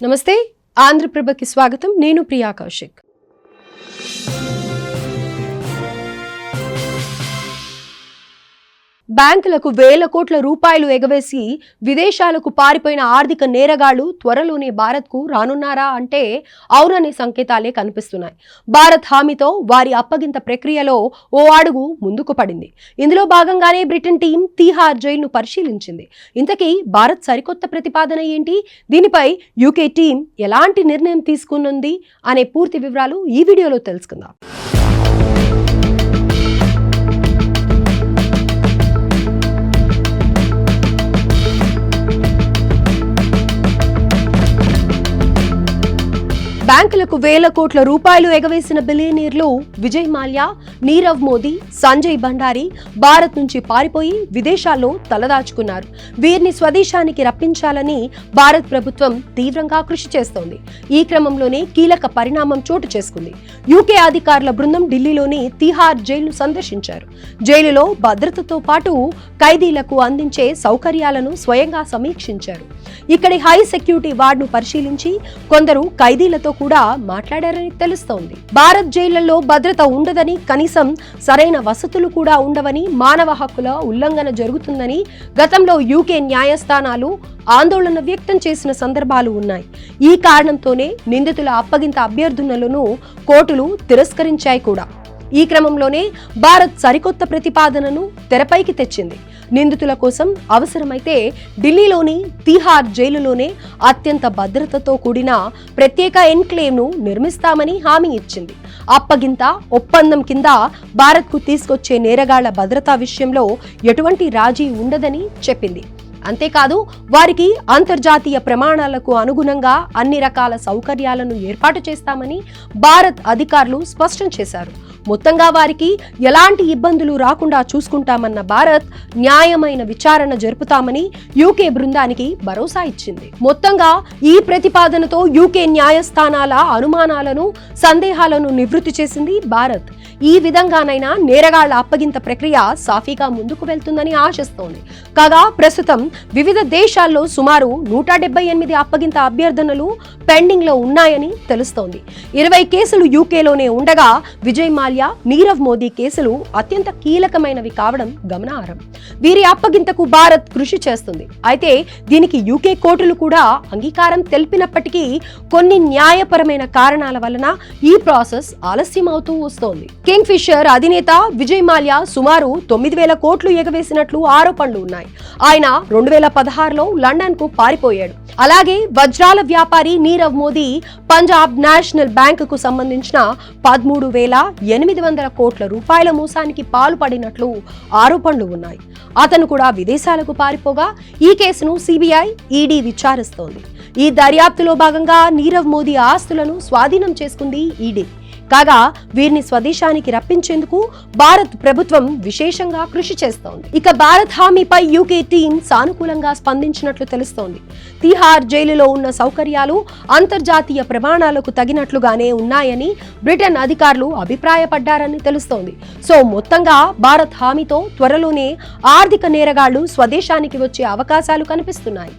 నమస్తే ఆంధ్రప్రభకి స్వాగతం. నేను ప్రియా కౌశిక్. బ్యాంకులకు వేల కోట్ల రూపాయలు ఎగవేసి విదేశాలకు పారిపోయిన ఆర్థిక నేరగాళ్లు త్వరలోనే భారత్కు రానున్నారా అంటే అవుననే సంకేతాలే కనిపిస్తున్నాయి. భారత్ హామీతో వారి అప్పగింత ప్రక్రియలో ఓ అడుగు ముందుకు పడింది. ఇందులో భాగంగానే బ్రిటన్ టీం తీహార్ జైలును పరిశీలించింది. ఇంతకీ భారత్ సరికొత్త ప్రతిపాదన ఏంటి, దీనిపై యూకే టీం ఎలాంటి నిర్ణయం తీసుకున్నది అనే పూర్తి వివరాలు ఈ వీడియోలో తెలుసుకుందాం. బ్యాంకులకు వేల కోట్ల రూపాయలు ఎగవేసిన బిలియనీర్లు విజయ్ మాల్యా, నీరవ్ మోదీ, సంజయ్ భండారీ భారత్ నుంచి పారిపోయి విదేశాల్లో తలదాచుకున్నారు. వీరిని స్వదేశానికి రప్పించాలని భారత్ ప్రభుత్వం తీవ్రంగా కృషి చేస్తోంది. ఈ క్రమంలోనే కీలక పరిణామం చోటు చేసుకుంది. యూకే అధికారుల బృందం ఢిల్లీలోని తిహార్ జైలును సందర్శించారు. జైలులో భద్రతతో పాటు ఖైదీలకు అందించే సౌకర్యాలను స్వయంగా సమీక్షించారు. ఇక్కడి హై సెక్యూరిటీ వార్డును పరిశీలించి కొందరు ఖైదీలతో కూడా మాట్లాడారని తెలుస్తోంది. భారత్ జైళ్లలో భద్రత ఉండదని, కనీసం సరైన వసతులు కూడా ఉండవని, మానవ హక్కుల ఉల్లంఘన జరుగుతుందని గతంలో యూకే న్యాయస్థానాలు ఆందోళన వ్యక్తం చేసిన సందర్భాలు ఉన్నాయి. ఈ కారణంతోనే నిందితుల అప్పగింత అభ్యర్థనలను కోర్టులు తిరస్కరించాయి కూడా. ఈ క్రమంలోనే భారత్ సరికొత్త ప్రతిపాదనను తెరపైకి తెచ్చింది. నిందితుల కోసం అవసరమైతే ఢిల్లీలోని తిహార్ జైలులోనే అత్యంత భద్రతతో కూడిన ప్రత్యేక ఎన్క్లేవ్ను నిర్మిస్తామని హామీ ఇచ్చింది. అప్పగింత ఒప్పందం కింద భారత్కు తీసుకొచ్చే నేరగాళ్ల భద్రతా విషయంలో ఎటువంటి రాజీ ఉండదని చెప్పింది. అంతేకాదు, వారికి అంతర్జాతీయ ప్రమాణాలకు అనుగుణంగా అన్ని రకాల సౌకర్యాలను ఏర్పాటు చేస్తామని భారత్ అధికారులు స్పష్టం చేశారు. మొత్తంగా వారికి ఎలాంటి ఇబ్బందులు రాకుండా చూసుకుంటామన్న భారత్ న్యాయమైన విచారణ జరుపుతామని యూకే బృందానికి భరోసా ఇచ్చింది. మొత్తంగా ఈ ప్రతిపాదనతో యూకే న్యాయస్థానాల అనుమానాలను, సందేహాలను నివృత్తి చేసింది భారత్. ఈ విధంగానైనా నేరగాళ్ల అప్పగింత ప్రక్రియ సాఫీగా ముందుకు వెళ్తుందని ఆశిస్తోంది. కాగా ప్రస్తుతం వివిధ దేశాల్లో సుమారు 178 అప్పగింత అభ్యర్థనలు పెండింగ్ లో ఉన్నాయని తెలుస్తోంది. 20 కేసులు యూకేలోనే ఉండగా విజయ్ మాల్యా, నీరవ్ మోదీ కేసులు అత్యంత కీలకమైనవి కావడం గమనార్హం. వీరి అప్పగింతకు భారత్ కృషి చేస్తుంది. అయితే దీనికి యూకే కోర్టులు కూడా అంగీకారం తెలిపినప్పటికీ కొన్ని న్యాయపరమైన కారణాల వలన ఈ ప్రాసెస్ ఆలస్యం అవుతూ వస్తోంది. కింగ్ ఫిషర్ అధినేత విజయ్ మాల్యా సుమారు 9,000 కోట్లు ఎగవేసినట్లు ఆరోపణలు ఉన్నాయి. ఆయన 2016లో లండన్ కు పారిపోయాడు. అలాగే వజ్రాల వ్యాపారి నీరవ్ మోదీ పంజాబ్ నేషనల్ బ్యాంకుకు సంబంధించిన 13,800 కోట్ల రూపాయల మోసానికి పాల్పడినట్లు ఆరోపణలు ఉన్నాయి. అతను కూడా విదేశాలకు పారిపోగా ఈ కేసును సిబిఐ, ఈడీ విచారిస్తోంది. ఈ దర్యాప్తులో భాగంగా నీరవ్ మోదీ ఆస్తులను స్వాధీనం చేసుకుంది ఈడీ. కాగా వీరిని స్వదేశానికి రప్పించేందుకు భారత్ ప్రభుత్వం విశేషంగా కృషి చేస్తోంది. ఇక భారత్ హామీపై యూకే టీం సానుకూలంగా స్పందించినట్లు తెలుస్తోంది. తిహార్ జైలులో ఉన్న సౌకర్యాలు అంతర్జాతీయ ప్రమాణాలకు తగినట్లుగానే ఉన్నాయని బ్రిటన్ అధికారులు అభిప్రాయపడ్డారని తెలుస్తోంది. సో మొత్తంగా భారత్ హామీతో త్వరలోనే ఆర్థిక నేరగాళ్లు స్వదేశానికి వచ్చే అవకాశాలు కనిపిస్తున్నాయి.